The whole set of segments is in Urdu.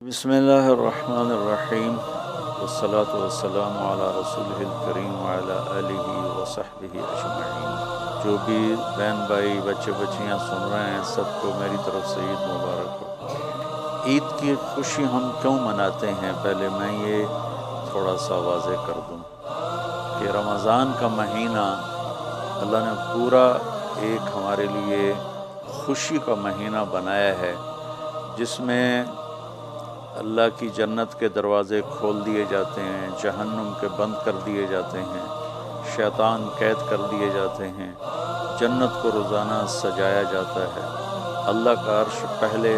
بسم اللہ الرحمن الرحیم والصلاة والسلام علی رسولہ الکریم وعلی آلہ وصحبہ اجمعین۔ جو بھی بہن بھائی بچے بچیاں سن رہے ہیں سب کو میری طرف سے عید مبارک ہو۔ عید کی خوشی ہم کیوں مناتے ہیں، پہلے میں یہ تھوڑا سا واضح کر دوں کہ رمضان کا مہینہ اللہ نے پورا ایک ہمارے لیے خوشی کا مہینہ بنایا ہے، جس میں اللہ کی جنت کے دروازے کھول دیے جاتے ہیں، جہنم کے بند کر دیے جاتے ہیں، شیطان قید کر دیے جاتے ہیں، جنت کو روزانہ سجایا جاتا ہے، اللہ کا عرش پہلے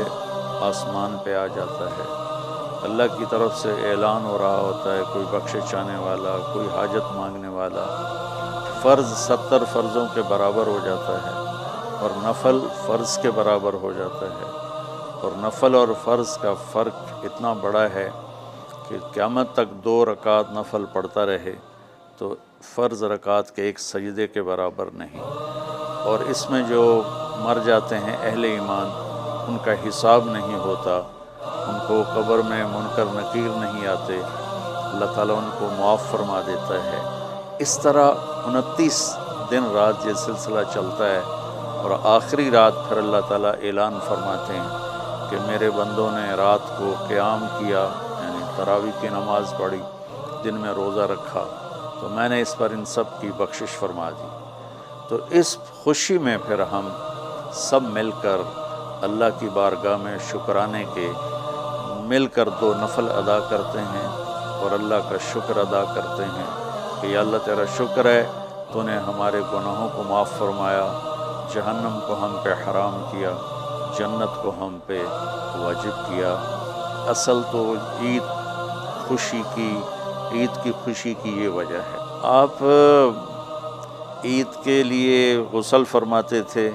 آسمان پہ آ جاتا ہے، اللہ کی طرف سے اعلان ہو رہا ہوتا ہے، کوئی بخشش چاہنے والا، کوئی حاجت مانگنے والا، فرض 70 فرضوں کے برابر ہو جاتا ہے اور نفل فرض کے برابر ہو جاتا ہے، اور نفل اور فرض کا فرق اتنا بڑا ہے کہ قیامت تک 2 رکعت نفل پڑھتا رہے تو فرض رکعت کے ایک سجدے کے برابر نہیں، اور اس میں جو مر جاتے ہیں اہل ایمان ان کا حساب نہیں ہوتا، ان کو قبر میں منکر نکیر نہیں آتے، اللہ تعالیٰ ان کو معاف فرما دیتا ہے۔ اس طرح 29 دن رات یہ سلسلہ چلتا ہے، اور آخری رات پھر اللہ تعالیٰ اعلان فرماتے ہیں کہ میرے بندوں نے رات کو قیام کیا، یعنی تراویح کی نماز پڑھی، دن میں روزہ رکھا، تو میں نے اس پر ان سب کی بخشش فرما دی۔ تو اس خوشی میں پھر ہم سب مل کر اللہ کی بارگاہ میں شکرانے کے مل کر 2 نفل ادا کرتے ہیں اور اللہ کا شکر ادا کرتے ہیں کہ یا اللہ تیرا شکر ہے تو نے ہمارے گناہوں کو معاف فرمایا، جہنم کو ہم پہ حرام کیا، جنت کو ہم پہ واجب کیا۔ اصل تو عید کی خوشی کی یہ وجہ ہے۔ آپ عید کے لیے غسل فرماتے تھے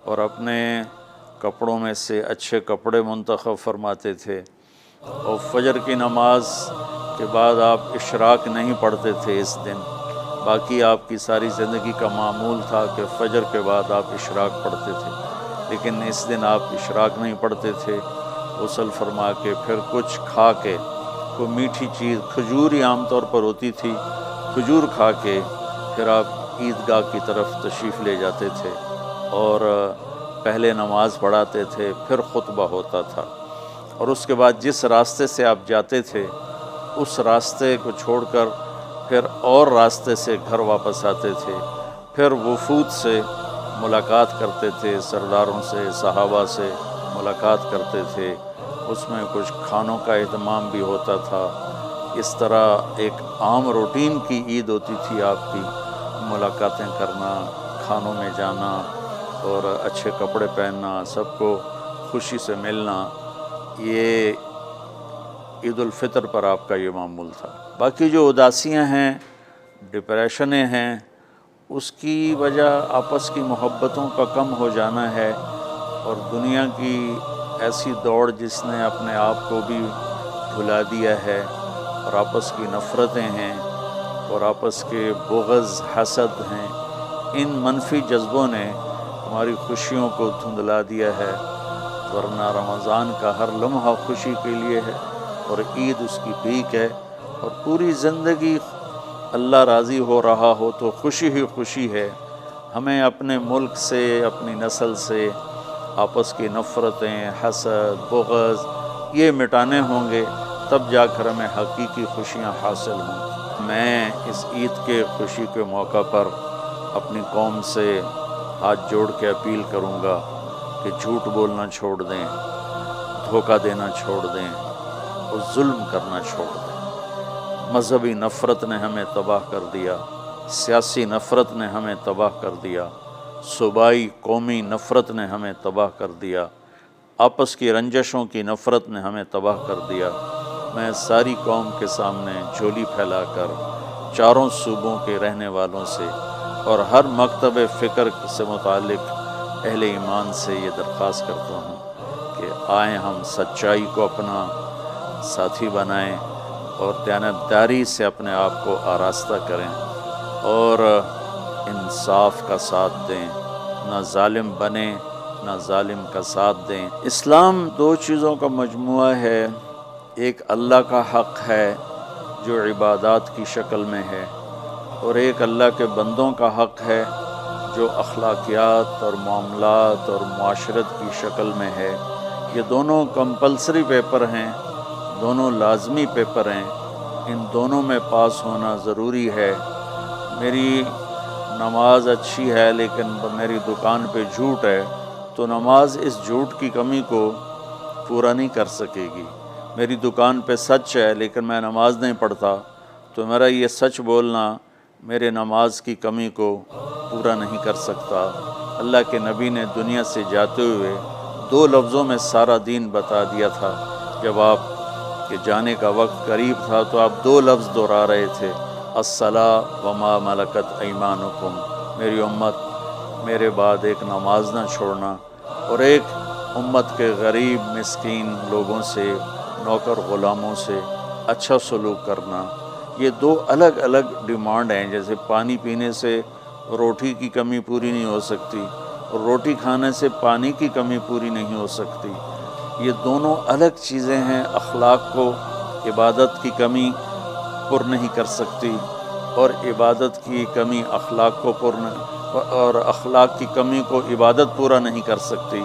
اور اپنے کپڑوں میں سے اچھے کپڑے منتخب فرماتے تھے، اور فجر کی نماز کے بعد آپ اشراق نہیں پڑھتے تھے اس دن، باقی آپ کی ساری زندگی کا معمول تھا کہ فجر کے بعد آپ اشراق پڑھتے تھے، لیکن اس دن آپ اشراق نہیں پڑھتے تھے، غسل فرما کے پھر کچھ کھا کے، کوئی میٹھی چیز، کھجور ہی عام طور پر ہوتی تھی، کھجور کھا کے پھر آپ عیدگاہ کی طرف تشریف لے جاتے تھے، اور پہلے نماز پڑھاتے تھے، پھر خطبہ ہوتا تھا، اور اس کے بعد جس راستے سے آپ جاتے تھے اس راستے کو چھوڑ کر پھر اور راستے سے گھر واپس آتے تھے، پھر وفود سے ملاقات کرتے تھے، سرداروں سے، صحابہ سے ملاقات کرتے تھے، اس میں کچھ کھانوں کا اہتمام بھی ہوتا تھا۔ اس طرح ایک عام روٹین کی عید ہوتی تھی آپ کی، ملاقاتیں کرنا، کھانوں میں جانا اور اچھے کپڑے پہننا، سب کو خوشی سے ملنا، یہ عید الفطر پر آپ کا یہ معمول تھا۔ باقی جو اداسیاں ہیں، ڈپریشنیں ہیں، اس کی وجہ آپس کی محبتوں کا کم ہو جانا ہے، اور دنیا کی ایسی دوڑ جس نے اپنے آپ کو بھی بھلا دیا ہے، اور آپس کی نفرتیں ہیں اور آپس کے بغض، حسد ہیں، ان منفی جذبوں نے ہماری خوشیوں کو دھندلا دیا ہے، ورنہ رمضان کا ہر لمحہ خوشی کے لیے ہے، اور عید اس کی پیک ہے، اور پوری زندگی اللہ راضی ہو رہا ہو تو خوشی ہی خوشی ہے۔ ہمیں اپنے ملک سے، اپنی نسل سے آپس کی نفرتیں، حسد، بغض یہ مٹانے ہوں گے، تب جا کر ہمیں حقیقی خوشیاں حاصل ہوں۔ میں اس عید کے خوشی کے موقع پر اپنی قوم سے ہاتھ جوڑ کے اپیل کروں گا کہ جھوٹ بولنا چھوڑ دیں، دھوکہ دینا چھوڑ دیں، اور ظلم کرنا چھوڑ دیں۔ مذہبی نفرت نے ہمیں تباہ کر دیا، سیاسی نفرت نے ہمیں تباہ کر دیا، صوبائی قومی نفرت نے ہمیں تباہ کر دیا، آپس کی رنجشوں کی نفرت نے ہمیں تباہ کر دیا۔ میں ساری قوم کے سامنے جھولی پھیلا کر چاروں صوبوں کے رہنے والوں سے اور ہر مکتب فکر سے متعلق اہل ایمان سے یہ درخواست کرتا ہوں کہ آئیں ہم سچائی کو اپنا ساتھی بنائیں اور دیانتداری سے اپنے آپ کو آراستہ کریں، اور انصاف کا ساتھ دیں، نہ ظالم بنیں نہ ظالم کا ساتھ دیں۔ اسلام 2 چیزوں کا مجموعہ ہے، ایک اللہ کا حق ہے جو عبادات کی شکل میں ہے، اور ایک اللہ کے بندوں کا حق ہے جو اخلاقیات اور معاملات اور معاشرت کی شکل میں ہے۔ یہ دونوں کمپلسری پیپر ہیں، دونوں لازمی پیپر ہیں، ان دونوں میں پاس ہونا ضروری ہے۔ میری نماز اچھی ہے لیکن میری دکان پہ جھوٹ ہے تو نماز اس جھوٹ کی کمی کو پورا نہیں کر سکے گی۔ میری دکان پہ سچ ہے لیکن میں نماز نہیں پڑھتا تو میرا یہ سچ بولنا میرے نماز کی کمی کو پورا نہیں کر سکتا۔ اللہ کے نبی نے دنیا سے جاتے ہوئے 2 لفظوں میں سارا دین بتا دیا تھا۔ جب آپ کے جانے کا وقت قریب تھا تو آپ 2 لفظ دہرا رہے تھے، الصلاۃ وما ملکت ایمانکم، میری امت میرے بعد ایک نماز نہ چھوڑنا، اور ایک امت کے غریب مسکین لوگوں سے، نوکر غلاموں سے اچھا سلوک کرنا۔ یہ 2 الگ الگ ڈیمانڈ ہیں۔ جیسے پانی پینے سے روٹی کی کمی پوری نہیں ہو سکتی اور روٹی کھانے سے پانی کی کمی پوری نہیں ہو سکتی، یہ دونوں الگ چیزیں ہیں۔ اخلاق کو عبادت کی کمی پر نہیں کر سکتی، اور عبادت کی کمی اخلاق کو اور اخلاق کی کمی کو عبادت پورا نہیں کر سکتی۔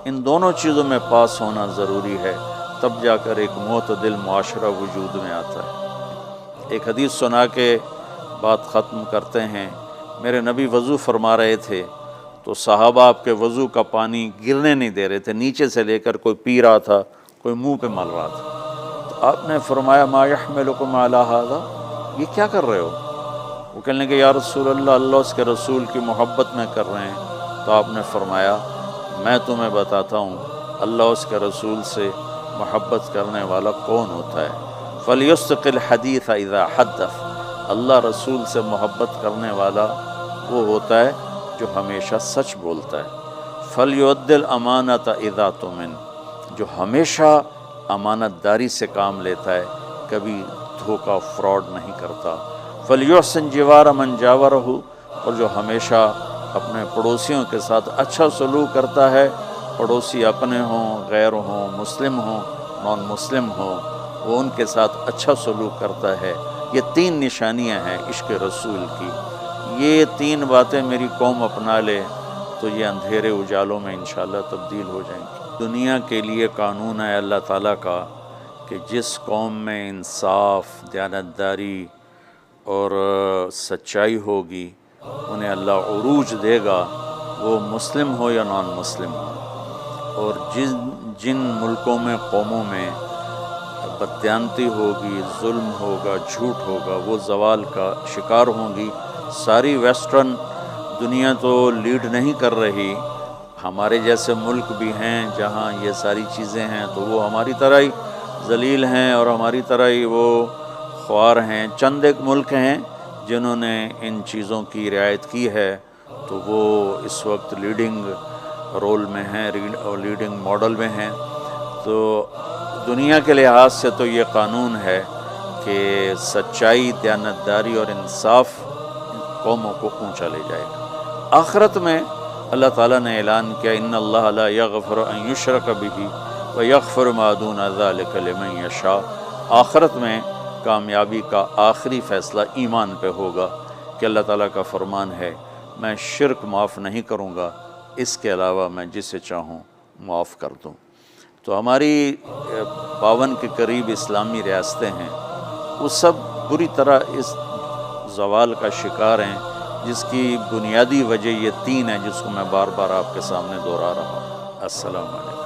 ان دونوں چیزوں میں پاس ہونا ضروری ہے، تب جا کر ایک معتدل معاشرہ وجود میں آتا ہے۔ ایک حدیث سنا کے بات ختم کرتے ہیں۔ میرے نبی وضو فرما رہے تھے تو صحابہ آپ کے وضو کا پانی گرنے نہیں دے رہے تھے، نیچے سے لے کر کوئی پی رہا تھا، کوئی منہ پہ مل رہا تھا۔ تو آپ نے فرمایا ما یحملکم علی ھذا، یہ کیا کر رہے ہو؟ وہ کہنے لگے یا رسول اللہ، اللہ اس کے رسول کی محبت میں کر رہے ہیں۔ تو آپ نے فرمایا میں تمہیں بتاتا ہوں اللہ اس کے رسول سے محبت کرنے والا کون ہوتا ہے۔ فَلْيُصْدِقِ الْحَدِيثَ إِذَا حَدَّثَ، اللہ رسول سے محبت کرنے والا وہ ہوتا ہے جو ہمیشہ سچ بولتا ہے۔ فَلْيُؤَدِّ الْأَمَانَةَ إِذَا تُؤْمِنَ، جو ہمیشہ امانت داری سے کام لیتا ہے، کبھی دھوکہ فراڈ نہیں کرتا۔ فَلْيُحْسِنْ جِوَارَ مَنْ جَاوَرَهُ، اور جو ہمیشہ اپنے پڑوسیوں کے ساتھ اچھا سلوک کرتا ہے، پڑوسی اپنے ہوں، غیر ہوں، مسلم ہوں، نان مسلم ہوں، وہ ان کے ساتھ اچھا سلوک کرتا ہے۔ یہ 3 نشانیاں ہیں عشق رسول کی۔ یہ 3 باتیں میری قوم اپنا لے تو یہ اندھیرے اجالوں میں انشاءاللہ تبدیل ہو جائیں گی۔ دنیا کے لیے قانون ہے اللہ تعالیٰ کا کہ جس قوم میں انصاف، دیانتداری اور سچائی ہوگی انہیں اللہ عروج دے گا، وہ مسلم ہو یا نان مسلم ہو۔ اور جن ملکوں میں، قوموں میں بددیانتی ہوگی، ظلم ہوگا، جھوٹ ہوگا، وہ زوال کا شکار ہوں گی۔ ساری ویسٹرن دنیا تو لیڈ نہیں کر رہی، ہمارے جیسے ملک بھی ہیں جہاں یہ ساری چیزیں ہیں تو وہ ہماری طرح ہی ذلیل ہیں اور ہماری طرح ہی وہ خوار ہیں۔ چند ایک ملک ہیں جنہوں نے ان چیزوں کی رعایت کی ہے تو وہ اس وقت لیڈنگ رول میں ہیں اور لیڈنگ ماڈل میں ہیں۔ تو دنیا کے لحاظ سے تو یہ قانون ہے کہ سچائی، دیانتداری اور انصاف قوموں کو اونچا لے جائے گا۔ آخرت میں اللہ تعالیٰ نے اعلان کیا ان اللہ لا یغفر ان یشرک بہ ویغفر ما دون ذلک لمن یشاء۔ آخرت میں کامیابی کا آخری فیصلہ ایمان پہ ہوگا کہ اللہ تعالیٰ کا فرمان ہے میں شرک معاف نہیں کروں گا، اس کے علاوہ میں جسے چاہوں معاف کر دوں۔ تو ہماری 52 کے قریب اسلامی ریاستیں ہیں، وہ سب بری طرح اس زوال کا شکار ہیں، جس کی بنیادی وجہ یہ 3 ہیں جس کو میں بار بار آپ کے سامنے دہرا رہا ہوں۔ السلام علیکم۔